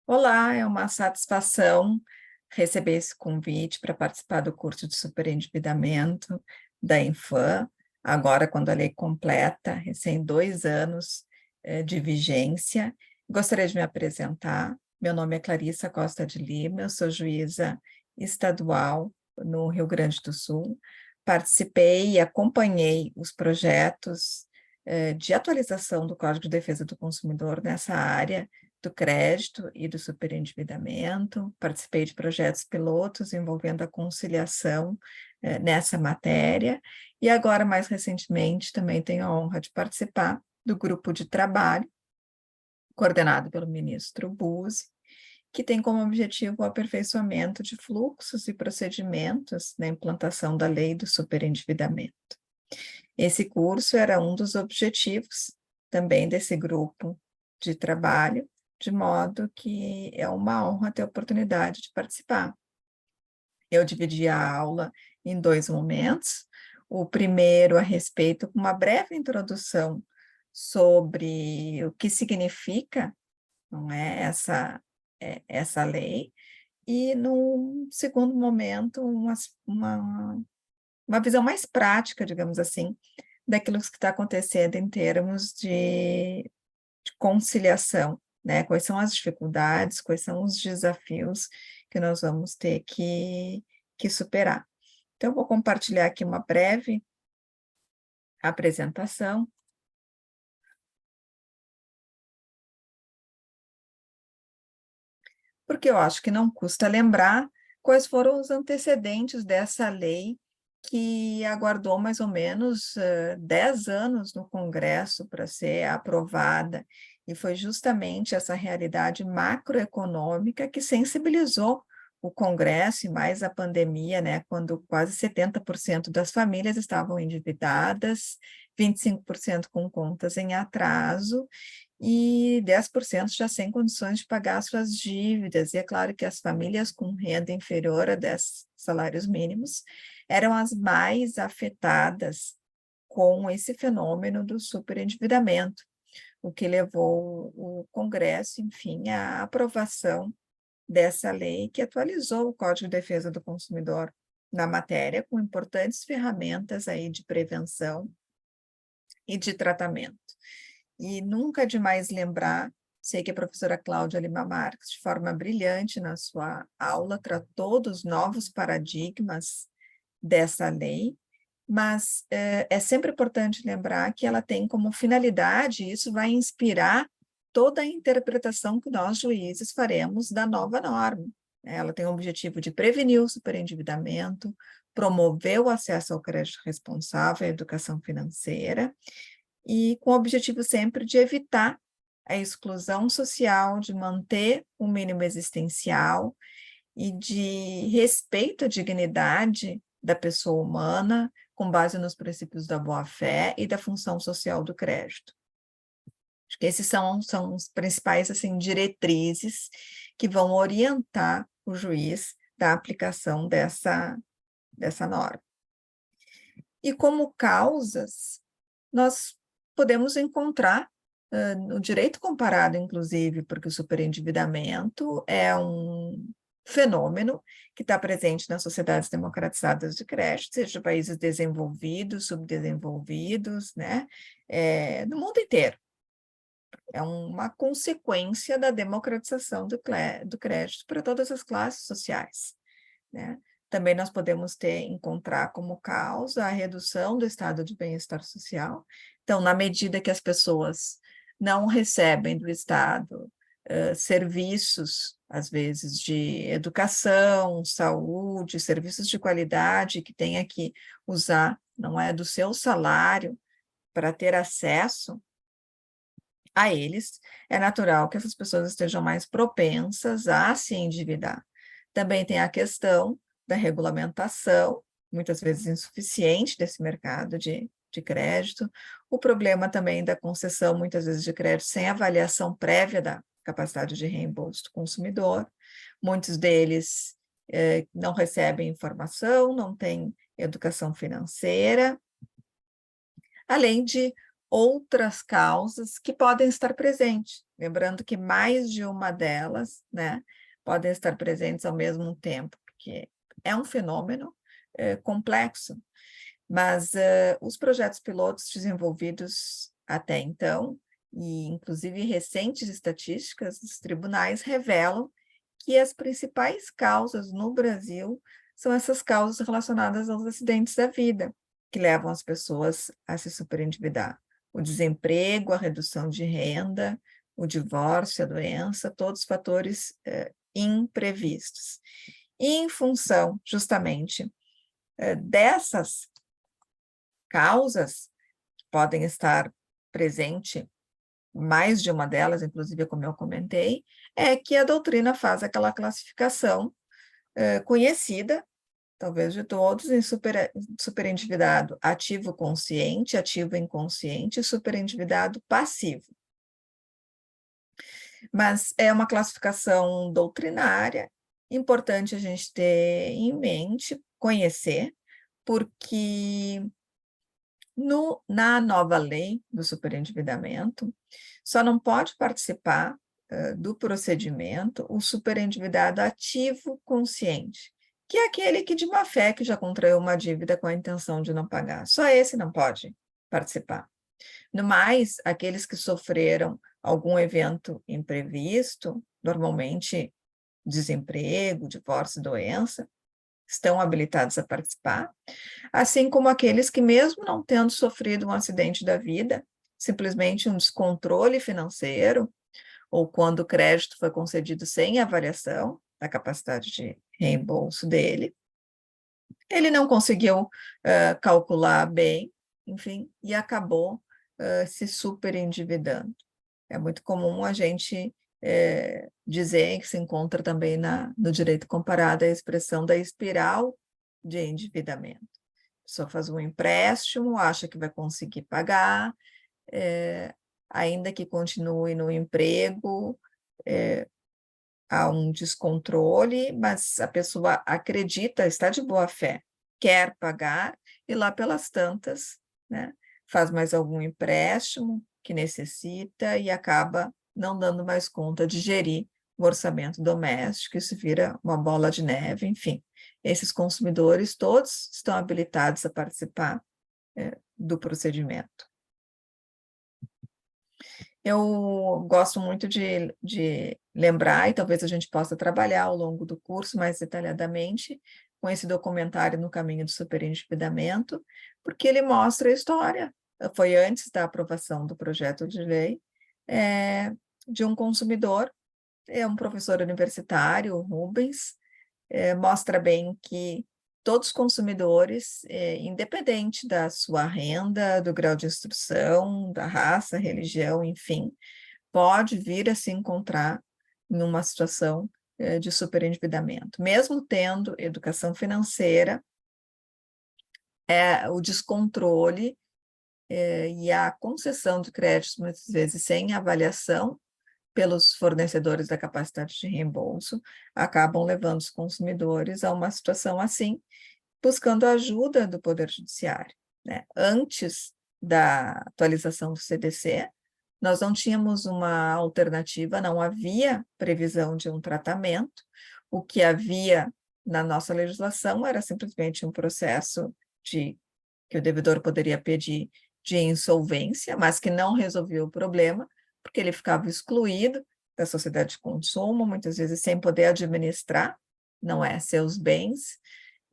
Olá, é uma satisfação receber esse convite para participar do curso de superendividamento da Infam, agora quando a lei completa, recém 2 anos, de vigência. Gostaria de me apresentar. Meu nome é Clarissa Costa de Lima, eu sou juíza estadual no Rio Grande do Sul. Participei e acompanhei os projetos, de atualização do Código de Defesa do Consumidor nessa área do crédito e do superendividamento, participei de projetos pilotos envolvendo a conciliação nessa matéria, e agora, mais recentemente, também tenho a honra de participar do grupo de trabalho, coordenado pelo ministro Buzzi, que tem como objetivo o aperfeiçoamento de fluxos e procedimentos na implantação da lei do superendividamento. Esse curso era um dos objetivos também desse grupo de trabalho, de modo que é uma honra ter a oportunidade de participar. Eu dividi a aula em 2 momentos. O primeiro a respeito, uma breve introdução sobre o que significa, não é, essa lei, e no segundo momento, uma visão mais prática, digamos assim, daquilo que está acontecendo em termos de conciliação, né? Quais são as dificuldades, quais são os desafios que nós vamos ter que superar. Então, eu vou compartilhar aqui uma breve apresentação. Porque eu acho que não custa lembrar quais foram os antecedentes dessa lei que aguardou mais ou menos 10 anos no Congresso para ser aprovada, e foi justamente essa realidade macroeconômica que sensibilizou o Congresso e mais a pandemia, né, quando quase 70% das famílias estavam endividadas, 25% com contas em atraso, e 10% já sem condições de pagar suas dívidas. E é claro que as famílias com renda inferior a 10 salários mínimos eram as mais afetadas com esse fenômeno do superendividamento, o que levou o Congresso, enfim, à aprovação dessa lei que atualizou o Código de Defesa do Consumidor na matéria, com importantes ferramentas aí de prevenção e de tratamento. E nunca é demais lembrar, sei que a professora Cláudia Lima Marques, de forma brilhante na sua aula, tratou dos novos paradigmas dessa lei, mas é sempre importante lembrar que ela tem como finalidade, e isso vai inspirar toda a interpretação que nós, juízes, faremos da nova norma. Ela tem o objetivo de prevenir o superendividamento, promover o acesso ao crédito responsável, à educação financeira, e com o objetivo sempre de evitar a exclusão social, de manter o mínimo existencial e de respeito à dignidade da pessoa humana, com base nos princípios da boa-fé e da função social do crédito. Acho que esses são os principais, assim, diretrizes que vão orientar o juiz da aplicação dessa norma. E como causas, nós podemos encontrar no direito comparado, inclusive, porque o superendividamento é um fenômeno que está presente nas sociedades democratizadas de crédito, seja países desenvolvidos, subdesenvolvidos, né, no mundo inteiro. É uma consequência da democratização do crédito para todas as classes sociais, né? Também nós podemos encontrar como causa a redução do estado de bem-estar social. Então, na medida que as pessoas não recebem do Estado serviços, às vezes, de educação, saúde, serviços de qualidade, que tenha que usar, não é, do seu salário para ter acesso a eles, é natural que essas pessoas estejam mais propensas a se endividar. Também tem a questão da regulamentação, muitas vezes insuficiente, desse mercado de crédito, o problema também da concessão, muitas vezes, de crédito sem avaliação prévia da capacidade de reembolso do consumidor, muitos deles não recebem informação, não têm educação financeira, além de outras causas que podem estar presentes, lembrando que mais de uma delas, né, podem estar presentes ao mesmo tempo, porque é um fenômeno complexo, mas os projetos pilotos desenvolvidos até então, e inclusive recentes estatísticas dos tribunais, revelam que as principais causas no Brasil são essas causas relacionadas aos acidentes da vida, que levam as pessoas a se superendividar. O desemprego, a redução de renda, o divórcio, a doença, todos fatores imprevistos. E em função, justamente, dessas causas, que podem estar presentes, mais de uma delas, inclusive, como eu comentei, é que a doutrina faz aquela classificação conhecida, talvez de todos, em superendividado ativo consciente, ativo inconsciente e superendividado passivo. Mas é uma classificação doutrinária, importante a gente ter em mente, conhecer, porque na nova lei do superendividamento, só não pode participar do procedimento o superendividado ativo consciente, que é aquele que de má fé que já contraiu uma dívida com a intenção de não pagar. Só esse não pode participar. No mais, aqueles que sofreram algum evento imprevisto, normalmente desemprego, divórcio, doença, estão habilitados a participar, assim como aqueles que, mesmo não tendo sofrido um acidente da vida, simplesmente um descontrole financeiro, ou quando o crédito foi concedido sem avaliação da capacidade de reembolso dele, ele não conseguiu calcular bem, enfim, e acabou se superendividando. É muito comum a gente dizer que se encontra também no direito comparado a expressão da espiral de endividamento. A pessoa faz um empréstimo, acha que vai conseguir pagar, ainda que continue no emprego, há um descontrole, mas a pessoa acredita, está de boa fé, quer pagar, e lá pelas tantas, né, faz mais algum empréstimo que necessita e acaba não dando mais conta de gerir o orçamento doméstico, isso vira uma bola de neve, enfim. Esses consumidores todos estão habilitados a participar do procedimento. Eu gosto muito de lembrar, e talvez a gente possa trabalhar ao longo do curso mais detalhadamente, com esse documentário No Caminho do Superendividamento, porque ele mostra a história, foi antes da aprovação do projeto de lei, de um consumidor, um professor universitário, o Rubens, mostra bem que todos os consumidores, independente da sua renda, do grau de instrução, da raça, religião, enfim, pode vir a se encontrar numa situação de superendividamento. Mesmo tendo educação financeira, o descontrole e a concessão de créditos, muitas vezes sem avaliação pelos fornecedores da capacidade de reembolso, acabam levando os consumidores a uma situação assim, buscando a ajuda do Poder Judiciário, né? Antes da atualização do CDC, nós não tínhamos uma alternativa, não havia previsão de um tratamento, o que havia na nossa legislação era simplesmente um processo que o devedor poderia pedir de insolvência, mas que não resolvia o problema, porque ele ficava excluído da sociedade de consumo, muitas vezes sem poder administrar, não é, seus bens,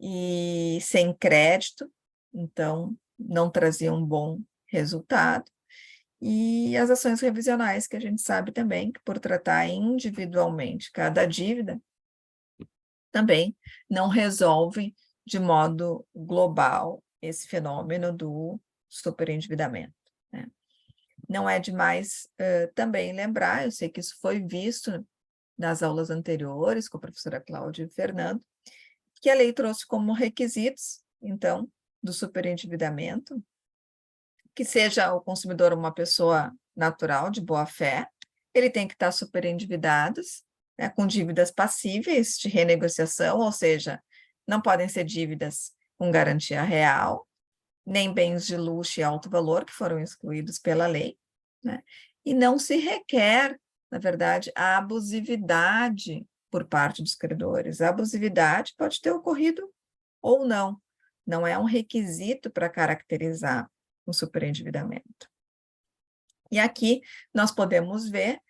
e sem crédito, então não trazia um bom resultado. E as ações revisionais, que a gente sabe também que, por tratar individualmente cada dívida, também não resolvem de modo global esse fenômeno do superendividamento, né? Não é demais também lembrar, eu sei que isso foi visto nas aulas anteriores com a professora Cláudia e Fernando, que a lei trouxe como requisitos, então, do superendividamento, que seja o consumidor uma pessoa natural, de boa fé, ele tem que estar superendividado, né, com dívidas passíveis de renegociação, ou seja, não podem ser dívidas com garantia real, nem bens de luxo e alto valor, que foram excluídos pela lei, né? E não se requer na verdade, a abusividade por parte dos credores. A abusividade pode ter ocorrido ou não. Não é um requisito para caracterizar o superendividamento. E aqui nós podemos ver,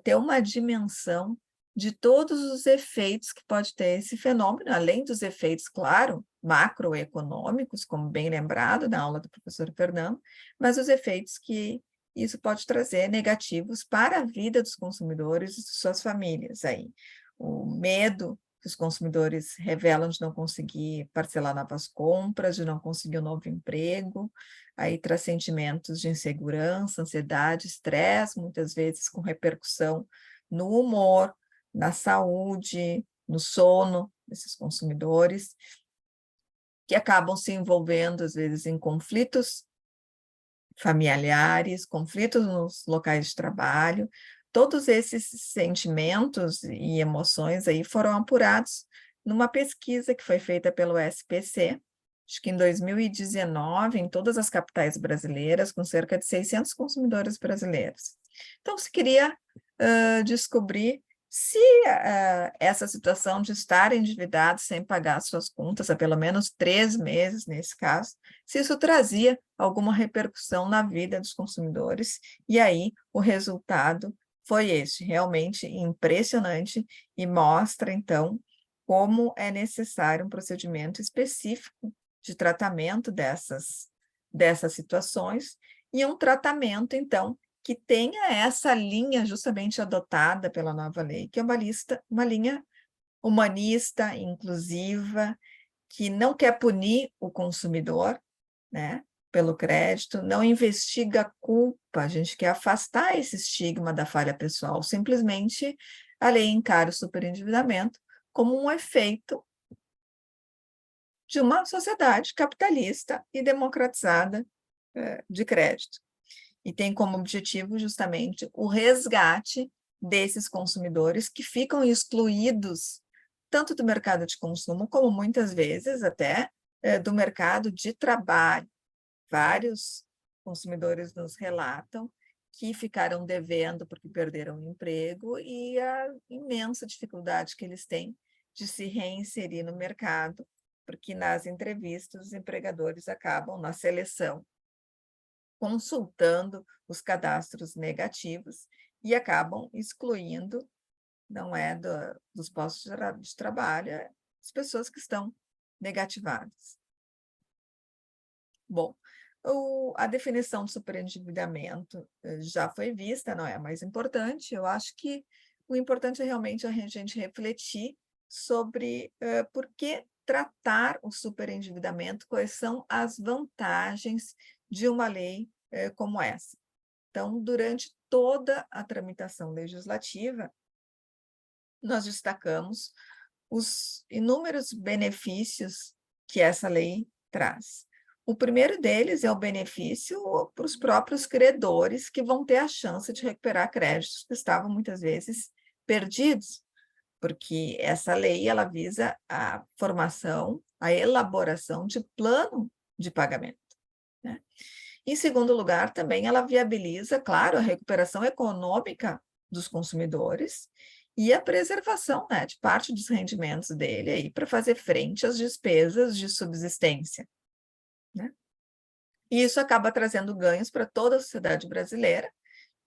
ter uma dimensão de todos os efeitos que pode ter esse fenômeno, além dos efeitos, claro, macroeconômicos, como bem lembrado na aula do professor Fernando, mas os efeitos que isso pode trazer negativos para a vida dos consumidores e de suas famílias. Aí, o medo que os consumidores revelam de não conseguir parcelar novas compras, de não conseguir um novo emprego, aí traz sentimentos de insegurança, ansiedade, estresse, muitas vezes com repercussão no humor, na saúde, no sono desses consumidores, que acabam se envolvendo, às vezes, em conflitos familiares, conflitos nos locais de trabalho. Todos esses sentimentos e emoções aí foram apurados numa pesquisa que foi feita pelo SPC, acho que em 2019, em todas as capitais brasileiras, com cerca de 600 consumidores brasileiros. Então, se queria descobrir se essa situação de estar endividado sem pagar suas contas há pelo menos 3 meses, nesse caso, se isso trazia alguma repercussão na vida dos consumidores, e aí o resultado foi este, realmente impressionante, e mostra, então, como é necessário um procedimento específico de tratamento dessas situações, e um tratamento, então, que tenha essa linha justamente adotada pela nova lei, que é uma linha humanista, inclusiva, que não quer punir o consumidor, né, pelo crédito, não investiga a culpa, a gente quer afastar esse estigma da falha pessoal, simplesmente a lei encara o superendividamento como um efeito de uma sociedade capitalista e democratizada de crédito. E tem como objetivo justamente o resgate desses consumidores que ficam excluídos tanto do mercado de consumo, como muitas vezes até do mercado de trabalho. Vários consumidores nos relatam que ficaram devendo porque perderam o emprego e a imensa dificuldade que eles têm de se reinserir no mercado, porque nas entrevistas os empregadores acabam, na seleção, consultando os cadastros negativos e acabam excluindo, não é dos postos de trabalho, as pessoas que estão negativadas. Bom, a definição de superendividamento já foi vista, não é a mais importante. Eu acho que o importante é realmente a gente refletir sobre por que tratar o superendividamento, quais são as vantagens de uma lei como essa. Então, durante toda a tramitação legislativa, nós destacamos os inúmeros benefícios que essa lei traz. O primeiro deles é o benefício para os próprios credores, que vão ter a chance de recuperar créditos que estavam muitas vezes perdidos, porque essa lei ela visa a formação, a elaboração de plano de pagamento, né? Em segundo lugar, também ela viabiliza, claro, a recuperação econômica dos consumidores e a preservação, né, de parte dos rendimentos dele aí para fazer frente às despesas de subsistência, né? E isso acaba trazendo ganhos para toda a sociedade brasileira,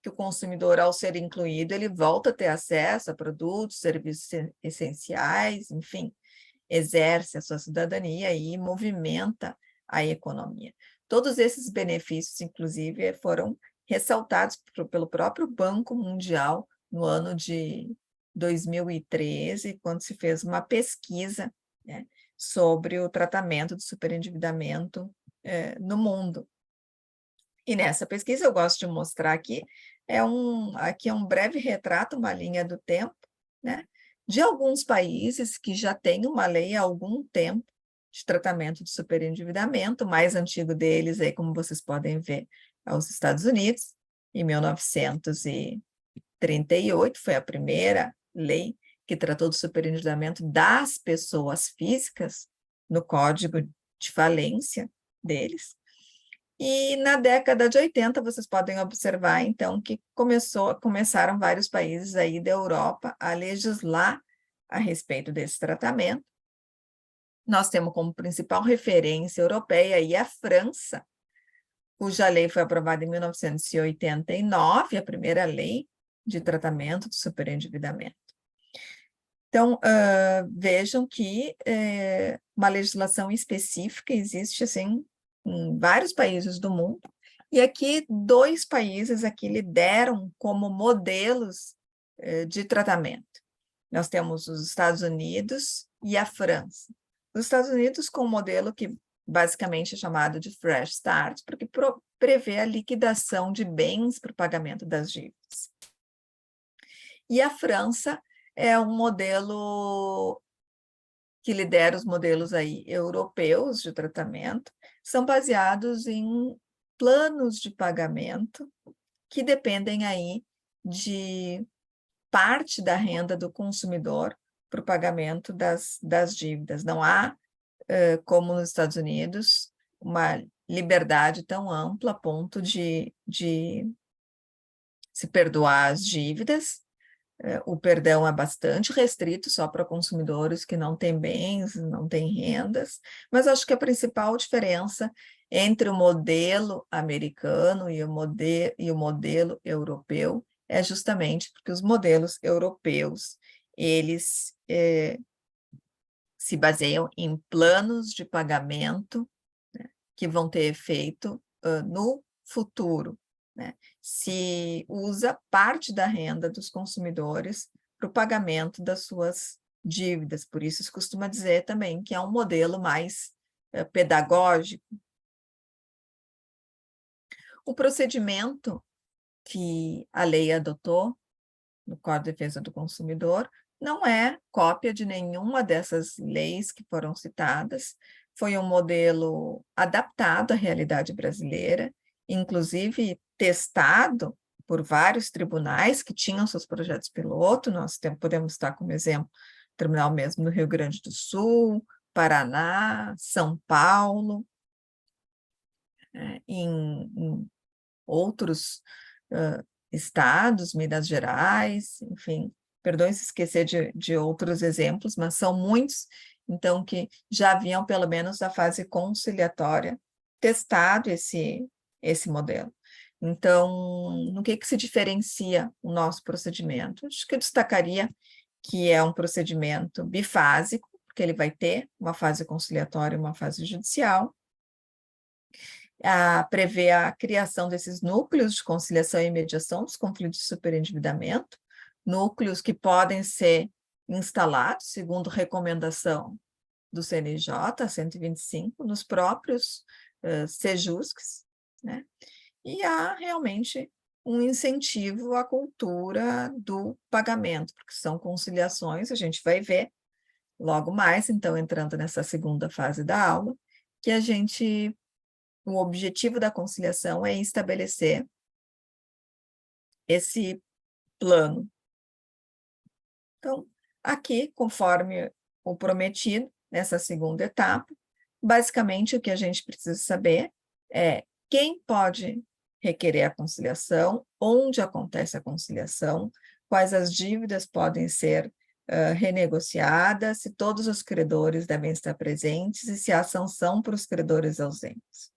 que o consumidor, ao ser incluído, ele volta a ter acesso a produtos, serviços essenciais, enfim, exerce a sua cidadania e movimenta a economia. Todos esses benefícios, inclusive, foram ressaltados pelo próprio Banco Mundial no ano de 2013, quando se fez uma pesquisa, né, sobre o tratamento do superendividamento no mundo. E nessa pesquisa eu gosto de mostrar aqui, aqui é um breve retrato, uma linha do tempo, né, de alguns países que já têm uma lei há algum tempo de tratamento de superendividamento. O mais antigo deles, aí, como vocês podem ver, é os Estados Unidos, em 1938, foi a primeira lei que tratou do superendividamento das pessoas físicas no Código de Falência deles. E na década de 80, vocês podem observar, então, que começaram vários países aí da Europa a legislar a respeito desse tratamento. Nós temos como principal referência europeia aí a França, cuja lei foi aprovada em 1989, a primeira lei de tratamento do superendividamento. Então, vejam que uma legislação específica existe, assim, em vários países do mundo, e aqui 2 países aqui lideram como modelos de tratamento. Nós temos os Estados Unidos e a França. Os Estados Unidos com um modelo que basicamente é chamado de Fresh Start, porque prevê a liquidação de bens para o pagamento das dívidas. E a França é um modelo que lidera os modelos aí europeus de tratamento, são baseados em planos de pagamento que dependem aí de parte da renda do consumidor para o pagamento das dívidas. Não há, como nos Estados Unidos, uma liberdade tão ampla a ponto de se perdoar as dívidas. O perdão é bastante restrito, só para consumidores que não têm bens, não têm rendas, mas acho que a principal diferença entre o modelo americano e o modelo europeu é justamente porque os modelos europeus, eles se baseiam em planos de pagamento, né, que vão ter efeito no futuro, né? Se usa parte da renda dos consumidores para o pagamento das suas dívidas, por isso se costuma dizer também que é um modelo mais pedagógico. O procedimento que a lei adotou no Código de Defesa do Consumidor não é cópia de nenhuma dessas leis que foram citadas, foi um modelo adaptado à realidade brasileira, inclusive testado por vários tribunais que tinham seus projetos piloto. Nós podemos estar como exemplo o tribunal mesmo no Rio Grande do Sul, Paraná, São Paulo, em outros estados, Minas Gerais, enfim, perdoem se esquecer de outros exemplos, mas são muitos, então, que já haviam, pelo menos, na fase conciliatória, testado esse modelo. Então, no que se diferencia o nosso procedimento? Acho que eu destacaria que é um procedimento bifásico, porque ele vai ter uma fase conciliatória e uma fase judicial, prevê a criação desses núcleos de conciliação e mediação dos conflitos de superendividamento, núcleos que podem ser instalados, segundo recomendação do CNJ 125, nos próprios CEJUSCs, né? E há realmente um incentivo à cultura do pagamento, porque são conciliações, a gente vai ver logo mais, então, entrando nessa segunda fase da aula, que o objetivo da conciliação é estabelecer esse plano. Então, aqui, conforme o prometido, nessa segunda etapa, basicamente o que a gente precisa saber é quem pode requerer a conciliação, onde acontece a conciliação, quais as dívidas podem ser renegociadas, se todos os credores devem estar presentes e se há sanção para os credores ausentes.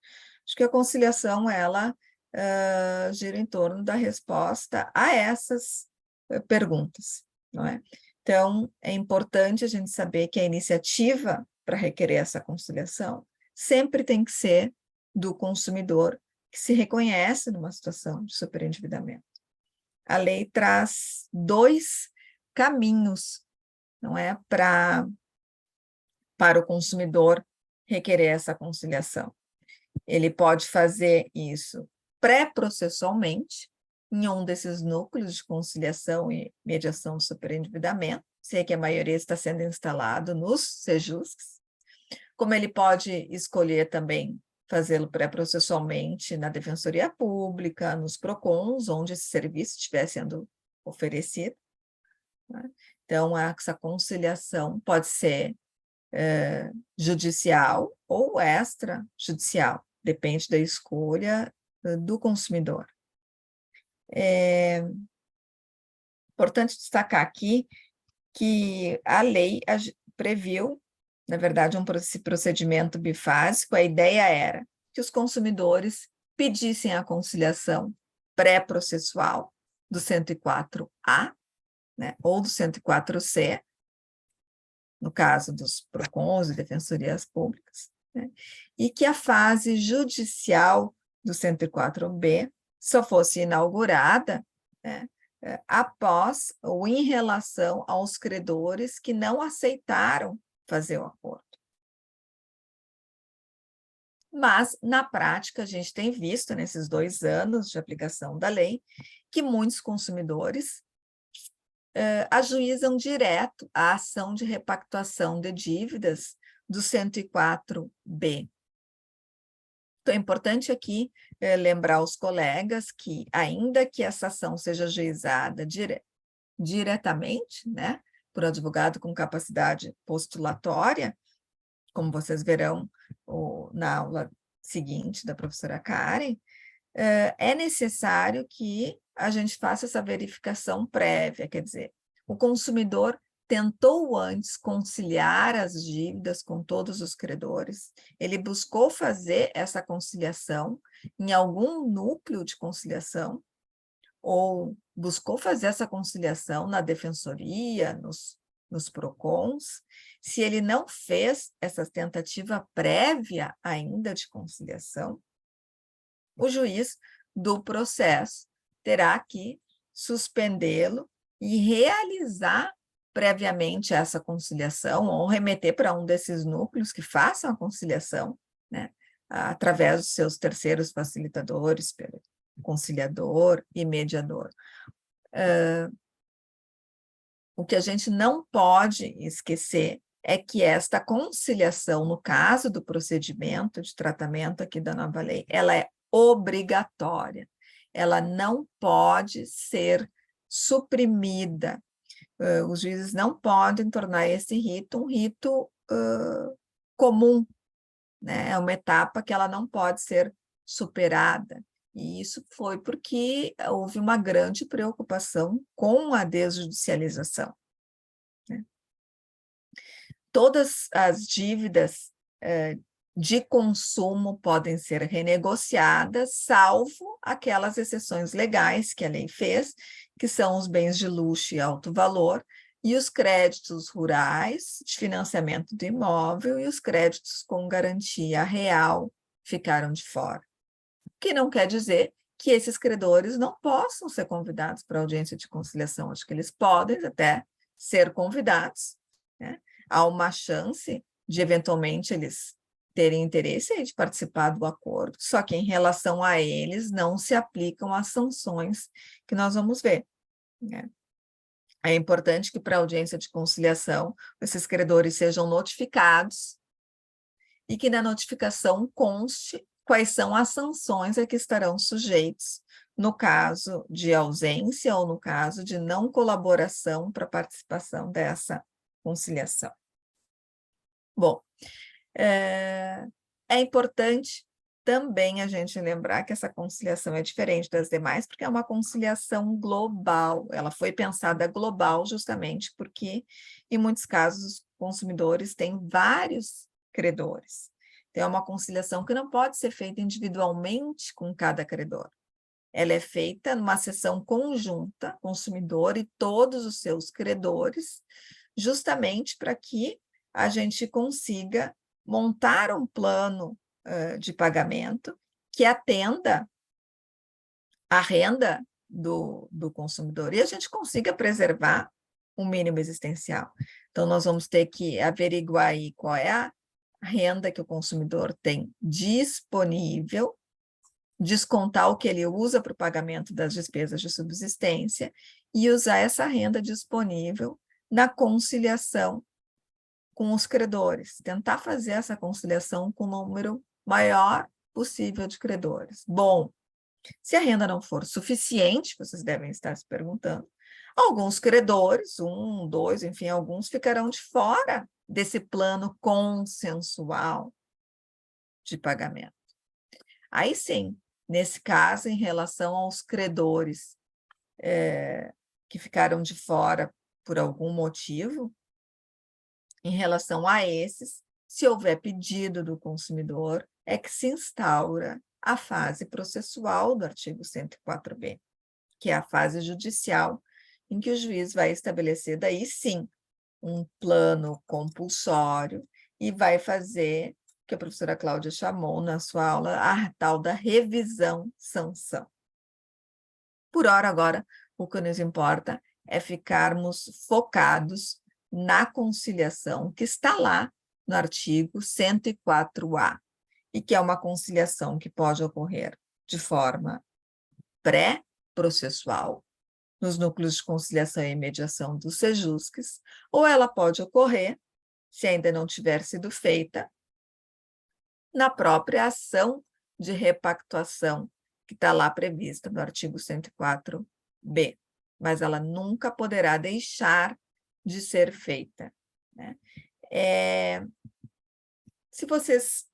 Acho que a conciliação, ela gira em torno da resposta a essas perguntas, não é? Então, é importante a gente saber que a iniciativa para requerer essa conciliação sempre tem que ser do consumidor que se reconhece numa situação de superendividamento. A lei traz 2 caminhos, não é, para o consumidor requerer essa conciliação. Ele pode fazer isso pré-processualmente, em um desses núcleos de conciliação e mediação do superendividamento, sei que a maioria está sendo instalado nos CEJUSCs, como ele pode escolher também fazê-lo pré-processualmente na Defensoria Pública, nos PROCONs, onde esse serviço estiver sendo oferecido, né? Então, essa conciliação pode ser judicial ou extrajudicial, depende da escolha do consumidor. É importante destacar aqui que a lei previu, na verdade, esse procedimento bifásico. A ideia era que os consumidores pedissem a conciliação pré-processual do 104A, né, ou do 104C, no caso dos PROCONs e defensorias públicas, né, e que a fase judicial do 104B só fosse inaugurada, né, após ou em relação aos credores que não aceitaram fazer o acordo. Mas, na prática, a gente tem visto, nesses 2 anos de aplicação da lei, que muitos consumidores ajuizam direto a ação de repactuação de dívidas do 104B. Então, é importante aqui lembrar aos colegas que, ainda que essa ação seja ajuizada diretamente, né, por advogado com capacidade postulatória, como vocês verão na aula seguinte da professora Karen, é necessário que a gente faça essa verificação prévia, quer dizer, o consumidor tentou antes conciliar as dívidas com todos os credores, ele buscou fazer essa conciliação em algum núcleo de conciliação, ou buscou fazer essa conciliação na defensoria, nos PROCONs. Se ele não fez essa tentativa prévia ainda de conciliação, o juiz do processo terá que suspendê-lo e realizar previamente essa conciliação, ou remeter para um desses núcleos que façam a conciliação, né, através dos seus terceiros facilitadores, pelo conciliador e mediador. O que a gente não pode esquecer é que esta conciliação, no caso do procedimento de tratamento aqui da nova lei, ela é obrigatória, ela não pode ser suprimida. Os juízes não podem tornar esse rito um rito comum, né? É uma etapa que ela não pode ser superada. E isso foi porque houve uma grande preocupação com a desjudicialização, né? Todas as dívidas de consumo podem ser renegociadas, salvo aquelas exceções legais que a lei fez, que são os bens de luxo e alto valor, e os créditos rurais de financiamento do imóvel e os créditos com garantia real ficaram de fora. O que não quer dizer que esses credores não possam ser convidados para audiência de conciliação. Acho que eles podem até ser convidados, né? Há uma chance de, eventualmente, eles terem interesse de participar do acordo, só que em relação a eles não se aplicam as sanções que nós vamos ver, né? É importante que, para a audiência de conciliação, esses credores sejam notificados e que na notificação conste quais são as sanções a que estarão sujeitos no caso de ausência ou no caso de não colaboração para a participação dessa conciliação. Bom, é importante também a gente lembrar que essa conciliação é diferente das demais, porque é uma conciliação global, ela foi pensada global justamente porque, em muitos casos, os consumidores têm vários credores. Então, é uma conciliação que não pode ser feita individualmente com cada credor. Ela é feita numa sessão conjunta, consumidor e todos os seus credores, justamente para que a gente consiga montar um plano de pagamento que atenda a renda do consumidor e a gente consiga preservar o mínimo existencial. Então, nós vamos ter que averiguar aí qual é a renda que o consumidor tem disponível, descontar o que ele usa para o pagamento das despesas de subsistência e usar essa renda disponível na conciliação com os credores, tentar fazer essa conciliação com o número maior possível de credores. Bom, se a renda não for suficiente, vocês devem estar se perguntando, alguns credores, 1, 2, enfim, alguns ficarão de fora desse plano consensual de pagamento. Aí sim, nesse caso, em relação aos credores que ficaram de fora por algum motivo, em relação a esses, se houver pedido do consumidor, é que se instaura a fase processual do artigo 104b, que é a fase judicial, em que o juiz vai estabelecer, daí sim, um plano compulsório e vai fazer, que a professora Cláudia chamou na sua aula, a tal da revisão-sanção. Por hora, agora, o que nos importa é ficarmos focados na conciliação, que está lá no artigo 104A, e que é uma conciliação que pode ocorrer de forma pré-processual, nos núcleos de conciliação e mediação dos SEJUSCs, ou ela pode ocorrer, se ainda não tiver sido feita, na própria ação de repactuação, que está lá prevista no artigo 104b, mas ela nunca poderá deixar de ser feita, né? Se vocês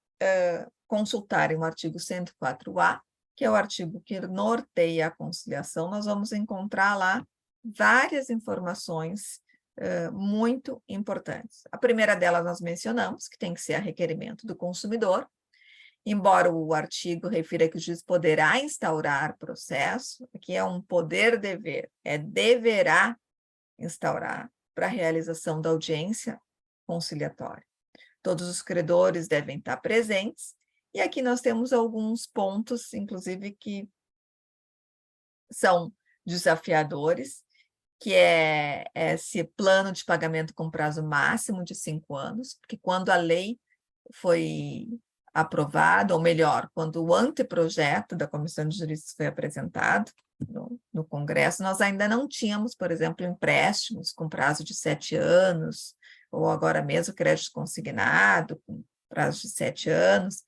consultarem o artigo 104A, que é o artigo que norteia a conciliação, nós vamos encontrar lá várias informações muito importantes. A primeira delas nós mencionamos, que tem que ser a requerimento do consumidor, embora o artigo refira que o juiz poderá instaurar processo, que é um poder-dever, deverá instaurar para a realização da audiência conciliatória. Todos os credores devem estar presentes, e aqui nós temos alguns pontos, inclusive, que são desafiadores, que é esse plano de pagamento com prazo máximo de 5 anos, porque quando a lei foi aprovado, ou melhor, quando o anteprojeto da Comissão de Juristas foi apresentado no Congresso, nós ainda não tínhamos, por exemplo, empréstimos com prazo de 7 anos, ou agora mesmo crédito consignado com prazo de 7 anos.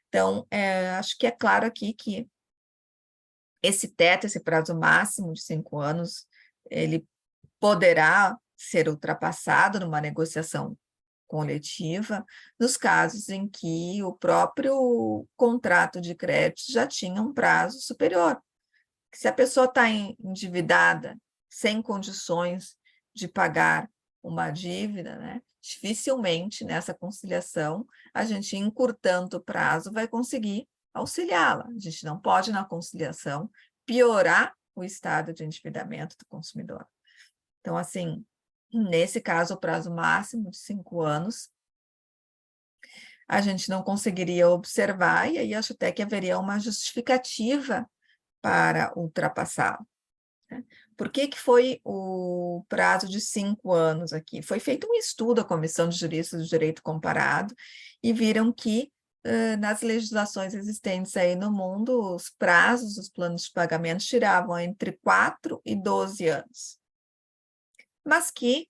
Então, acho que é claro aqui que esse teto, esse prazo máximo de 5 anos, ele poderá ser ultrapassado numa negociação coletiva, nos casos em que o próprio contrato de crédito já tinha um prazo superior. Se a pessoa está endividada, sem condições de pagar uma dívida, né, dificilmente nessa conciliação, a gente, encurtando o prazo, vai conseguir auxiliá-la. A gente não pode, na conciliação, piorar o estado de endividamento do consumidor. Então, assim, nesse caso, o prazo máximo de 5 anos, a gente não conseguiria observar, e aí acho até que haveria uma justificativa para ultrapassá-lo, né? Por que foi o prazo de 5 anos aqui? Foi feito um estudo, a Comissão de Juristas do Direito Comparado, e viram que nas legislações existentes aí no mundo, os prazos dos planos de pagamento giravam entre 4 e 12 anos. Mas que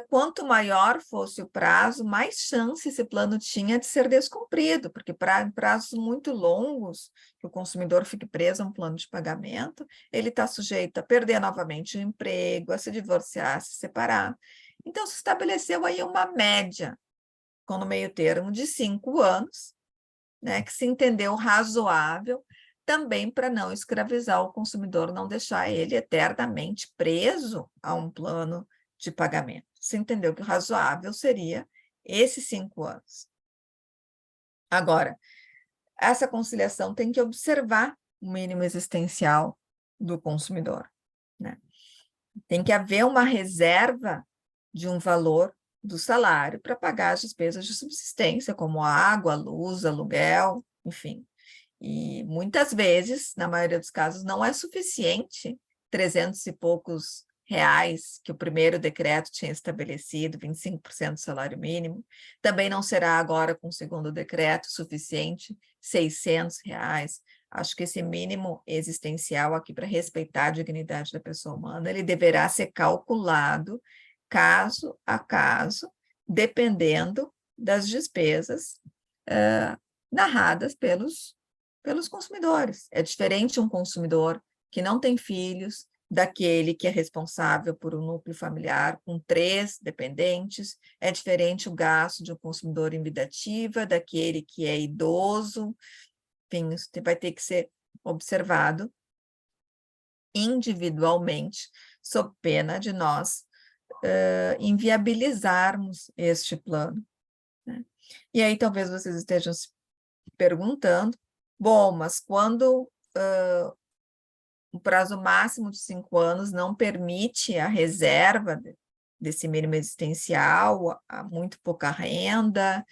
quanto maior fosse o prazo, mais chance esse plano tinha de ser descumprido, porque para prazos muito longos, que o consumidor fique preso a um plano de pagamento, ele está sujeito a perder novamente o emprego, a se divorciar, a se separar. Então, se estabeleceu aí uma média, com no meio termo de 5 anos, né, que se entendeu razoável, também para não escravizar o consumidor, não deixar ele eternamente preso a um plano de pagamento. Se entendeu que o razoável seria esses 5 anos. Agora, essa conciliação tem que observar o mínimo existencial do consumidor, né? Tem que haver uma reserva de um valor do salário para pagar as despesas de subsistência, como água, luz, aluguel, enfim. E muitas vezes, na maioria dos casos, não é suficiente 300 e poucos reais que o primeiro decreto tinha estabelecido, 25% do salário mínimo. Também não será agora, com o segundo decreto, suficiente 600 reais. Acho que esse mínimo existencial aqui, para respeitar a dignidade da pessoa humana, ele deverá ser calculado caso a caso, dependendo das despesas narradas pelos consumidores. É diferente um consumidor que não tem filhos, daquele que é responsável por um núcleo familiar com 3 dependentes, é diferente o gasto de um consumidor em vida ativa, daquele que é idoso, enfim, isso vai ter que ser observado individualmente, sob pena de nós inviabilizarmos este plano, né? E aí talvez vocês estejam se perguntando, bom, mas quando o prazo máximo de 5 anos não permite a reserva desse mínimo existencial, há muito pouca renda,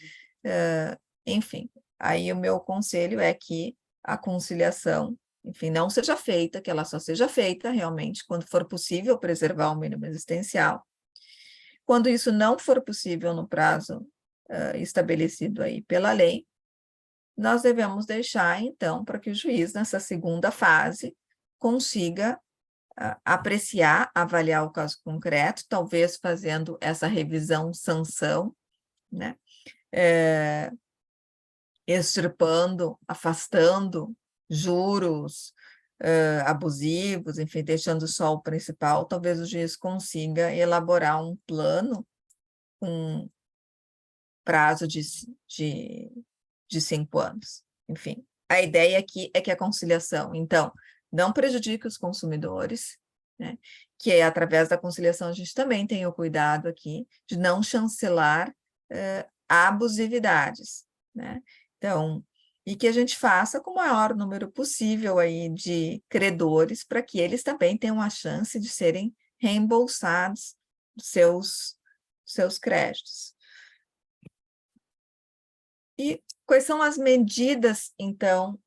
enfim, aí o meu conselho é que a conciliação, enfim, não seja feita, que ela só seja feita realmente quando for possível preservar o mínimo existencial. Quando isso não for possível no prazo estabelecido aí pela lei, nós devemos deixar, então, para que o juiz, nessa segunda fase, consiga apreciar, avaliar o caso concreto, talvez fazendo essa revisão sanção, né? Extirpando, afastando juros abusivos, enfim, deixando só o principal, talvez o juiz consiga elaborar um plano com prazo de 5 anos. Enfim, a ideia aqui é que a conciliação, então, não prejudique os consumidores, né? Que através da conciliação a gente também tem o cuidado aqui de não chancelar abusividades, né? Então, e que a gente faça com o maior número possível aí de credores para que eles também tenham a chance de serem reembolsados dos seus créditos. E quais são as medidas, então,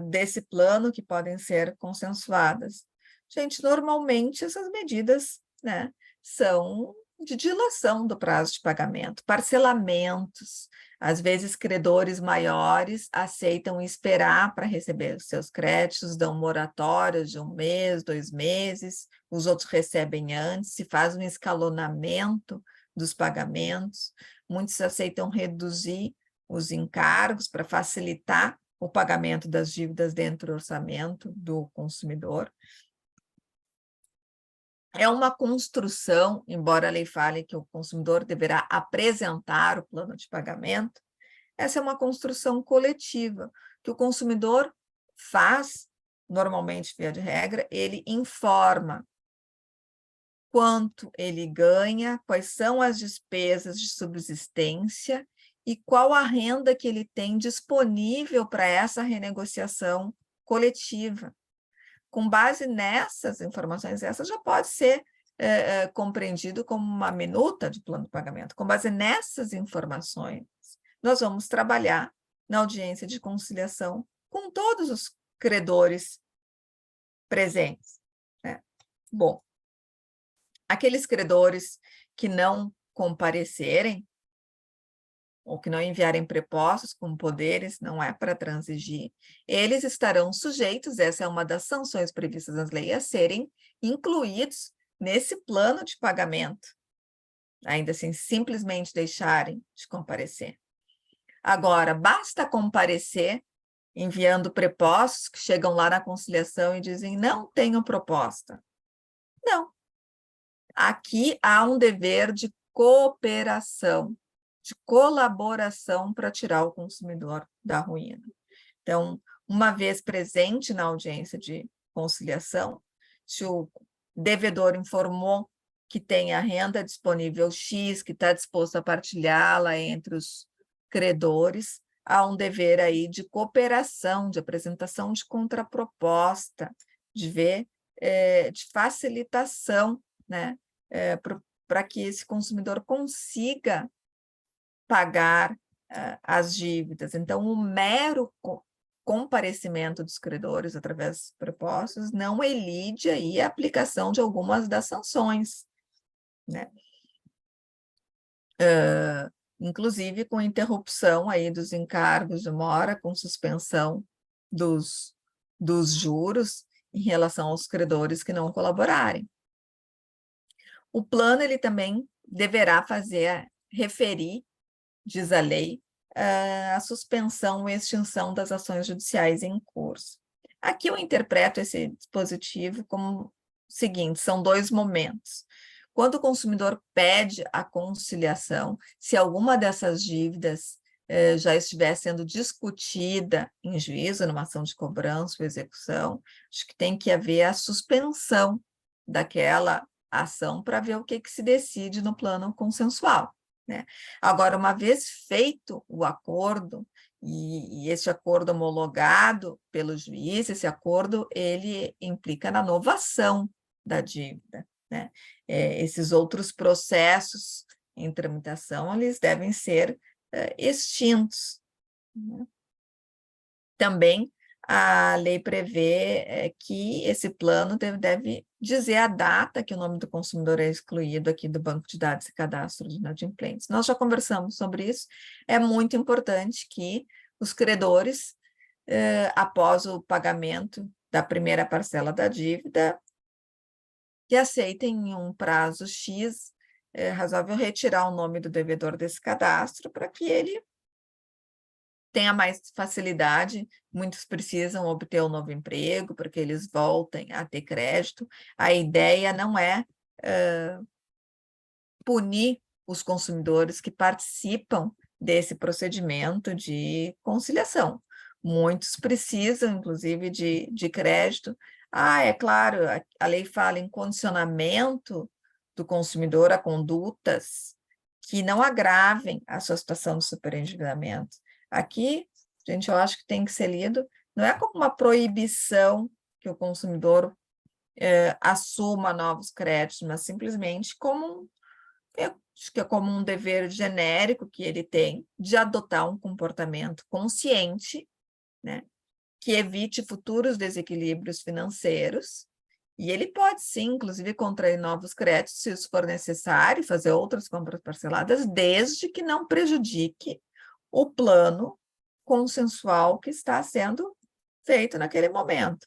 desse plano que podem ser consensuadas? Gente, normalmente essas medidas, né, são de dilação do prazo de pagamento, parcelamentos. Às vezes, credores maiores aceitam esperar para receber os seus créditos, dão moratórias de 1 mês, 2 meses, os outros recebem antes, se faz um escalonamento dos pagamentos, muitos aceitam reduzir os encargos para facilitar o pagamento das dívidas dentro do orçamento do consumidor. É uma construção, embora a lei fale que o consumidor deverá apresentar o plano de pagamento, essa é uma construção coletiva, que o consumidor faz, normalmente, via de regra, ele informa quanto ele ganha, quais são as despesas de subsistência e qual a renda que ele tem disponível para essa renegociação coletiva. Com base nessas informações, essa já pode ser compreendido como uma minuta de plano de pagamento. Com base nessas informações, nós vamos trabalhar na audiência de conciliação com todos os credores presentes, né? Bom, aqueles credores que não comparecerem, ou que não enviarem prepostos com poderes, não é para transigir, eles estarão sujeitos, essa é uma das sanções previstas nas leis, a serem incluídos nesse plano de pagamento, ainda assim, simplesmente deixarem de comparecer. Agora, basta comparecer enviando prepostos que chegam lá na conciliação e dizem, não tenho proposta. Não. Aqui há um dever de cooperação, de colaboração para tirar o consumidor da ruína. Então, uma vez presente na audiência de conciliação, se o devedor informou que tem a renda disponível X, que está disposto a partilhá-la entre os credores, há um dever aí de cooperação, de apresentação de contraproposta, de de facilitação, né, para que esse consumidor consiga pagar as dívidas. Então, o mero comparecimento dos credores através dos prepostos não elide aí a aplicação de algumas das sanções, né? Inclusive com interrupção aí dos encargos de mora, com suspensão dos juros em relação aos credores que não colaborarem. O plano ele também deverá referir, diz a lei, a suspensão e extinção das ações judiciais em curso. Aqui eu interpreto esse dispositivo como o seguinte, são 2 momentos. Quando o consumidor pede a conciliação, se alguma dessas dívidas já estiver sendo discutida em juízo, numa ação de cobrança ou execução, acho que tem que haver a suspensão daquela ação para ver o que se decide no plano consensual, né? Agora, uma vez feito o acordo, e esse acordo homologado pelo juiz, esse acordo ele implica na novação da dívida, né? Esses outros processos em tramitação, eles devem ser extintos, né? Também a lei prevê que esse plano deve dizer a data que o nome do consumidor é excluído aqui do banco de dados e cadastro de inadimplentes. Nós já conversamos sobre isso. É muito importante que os credores, após o pagamento da primeira parcela da dívida, que aceitem em um prazo X razoável retirar o nome do devedor desse cadastro para que ele tenha mais facilidade. Muitos precisam obter um novo emprego para que eles voltem a ter crédito. A ideia não é punir os consumidores que participam desse procedimento de conciliação. Muitos precisam, inclusive, de crédito. É claro, a lei fala em condicionamento do consumidor a condutas que não agravem a sua situação de superendividamento. Aqui, gente, eu acho que tem que ser lido, não é como uma proibição que o consumidor assuma novos créditos, mas simplesmente como acho que é como um dever genérico que ele tem de adotar um comportamento consciente, né, que evite futuros desequilíbrios financeiros, e ele pode sim, inclusive, contrair novos créditos, se isso for necessário, fazer outras compras parceladas, desde que não prejudique o plano consensual que está sendo feito naquele momento.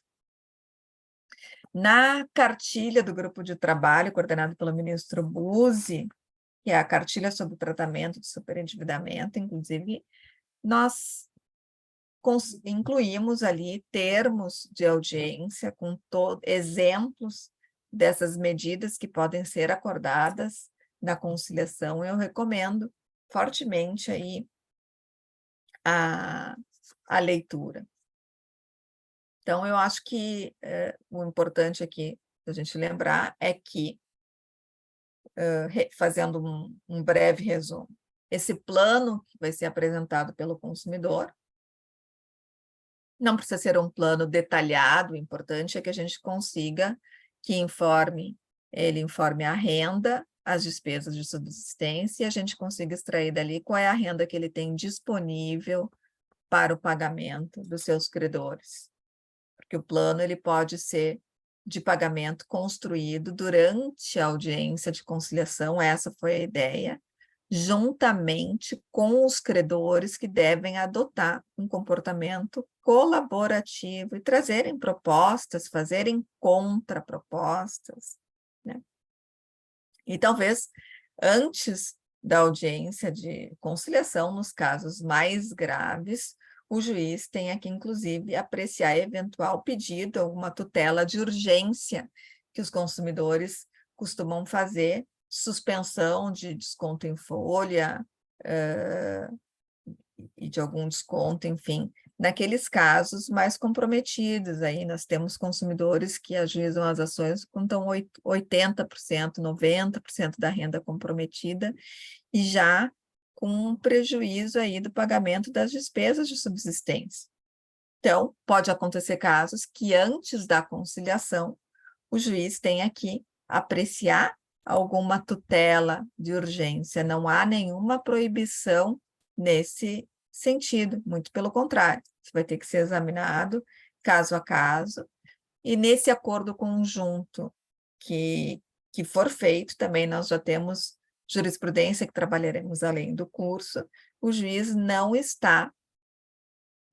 Na cartilha do grupo de trabalho, coordenado pelo ministro Buzzi, que é a cartilha sobre o tratamento de superendividamento, inclusive, nós incluímos ali termos de audiência com exemplos dessas medidas que podem ser acordadas na conciliação. Eu recomendo fortemente aí a leitura. Então, eu acho que o importante aqui a gente lembrar é que, fazendo um breve resumo, esse plano que vai ser apresentado pelo consumidor não precisa ser um plano detalhado, o importante é que a gente consiga que ele informe a renda, as despesas de subsistência, e a gente consiga extrair dali qual é a renda que ele tem disponível para o pagamento dos seus credores. Porque o plano ele pode ser de pagamento construído durante a audiência de conciliação, essa foi a ideia, juntamente com os credores que devem adotar um comportamento colaborativo e trazerem propostas, fazerem contrapropostas, né? E talvez antes da audiência de conciliação, nos casos mais graves, o juiz tenha que, inclusive, apreciar eventual pedido, alguma tutela de urgência que os consumidores costumam fazer, suspensão de desconto em folha e de algum desconto, enfim, naqueles casos mais comprometidos. Aí nós temos consumidores que ajuizam as ações com 80%, 90% da renda comprometida e já com um prejuízo aí do pagamento das despesas de subsistência. Então, pode acontecer casos que antes da conciliação, o juiz tenha que apreciar alguma tutela de urgência. Não há nenhuma proibição nesse sentido, muito pelo contrário, isso vai ter que ser examinado caso a caso, e nesse acordo conjunto que for feito, também nós já temos jurisprudência que trabalharemos além do curso, o juiz não está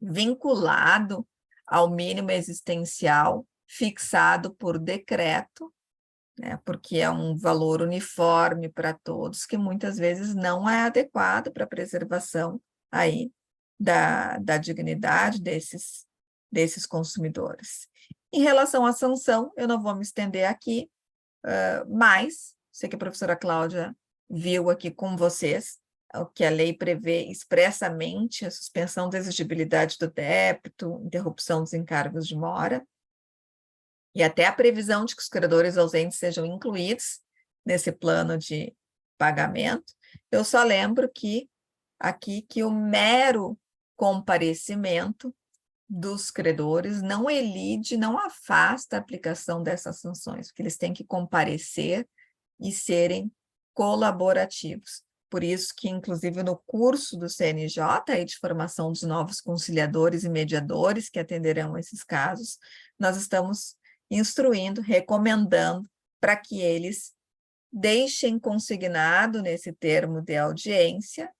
vinculado ao mínimo existencial fixado por decreto, né, porque é um valor uniforme para todos, que muitas vezes não é adequado para a preservação aí da dignidade desses consumidores. Em relação à sanção, eu não vou me estender aqui, mas sei que a professora Cláudia viu aqui com vocês o que a lei prevê expressamente, a suspensão da exigibilidade do débito, interrupção dos encargos de mora, e até a previsão de que os credores ausentes sejam incluídos nesse plano de pagamento. Eu só lembro aqui que o mero comparecimento dos credores não elide, não afasta a aplicação dessas sanções, porque eles têm que comparecer e serem colaborativos. Por isso que, inclusive, no curso do CNJ, aí de formação dos novos conciliadores e mediadores que atenderão esses casos, nós estamos instruindo, recomendando para que eles deixem consignado nesse termo de audiência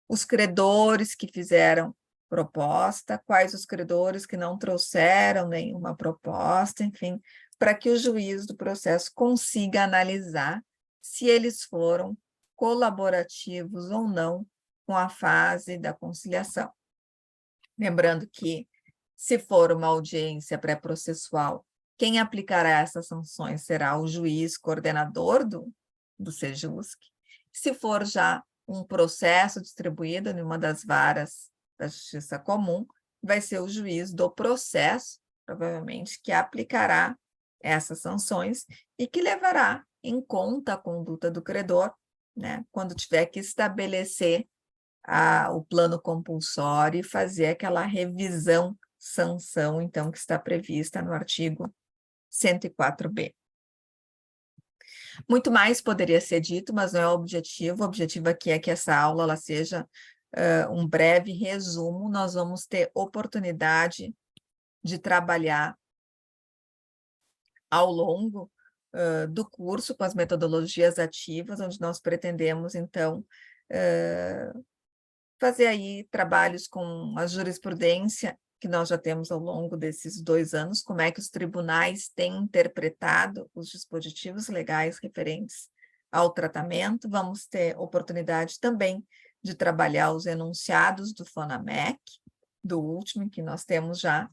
os credores que fizeram proposta, quais os credores que não trouxeram nenhuma proposta, enfim, para que o juiz do processo consiga analisar se eles foram colaborativos ou não com a fase da conciliação. Lembrando que, se for uma audiência pré-processual, quem aplicará essas sanções será o juiz coordenador do Sejusc. Se for já um processo distribuído em uma das varas da Justiça Comum, vai ser o juiz do processo, provavelmente, que aplicará essas sanções e que levará em conta a conduta do credor, né, quando tiver que estabelecer o plano compulsório e fazer aquela revisão sanção, então, que está prevista no artigo 104b. Muito mais poderia ser dito, mas não é o objetivo. O objetivo aqui é que essa aula ela seja um breve resumo. Nós vamos ter oportunidade de trabalhar ao longo do curso com as metodologias ativas, onde nós pretendemos, então, fazer aí trabalhos com a jurisprudência que nós já temos ao longo desses 2 anos, como é que os tribunais têm interpretado os dispositivos legais referentes ao tratamento. Vamos ter oportunidade também de trabalhar os enunciados do FONAMEC, do último, em que nós temos já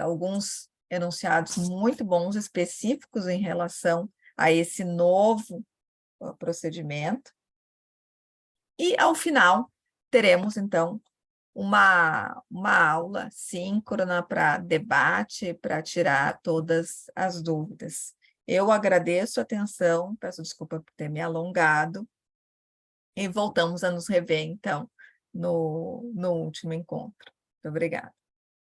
alguns enunciados muito bons, específicos em relação a esse novo procedimento. E, ao final, teremos, então, uma aula síncrona para debate, para tirar todas as dúvidas. Eu agradeço a atenção, peço desculpa por ter me alongado, e voltamos a nos rever, então, no último encontro. Muito obrigada.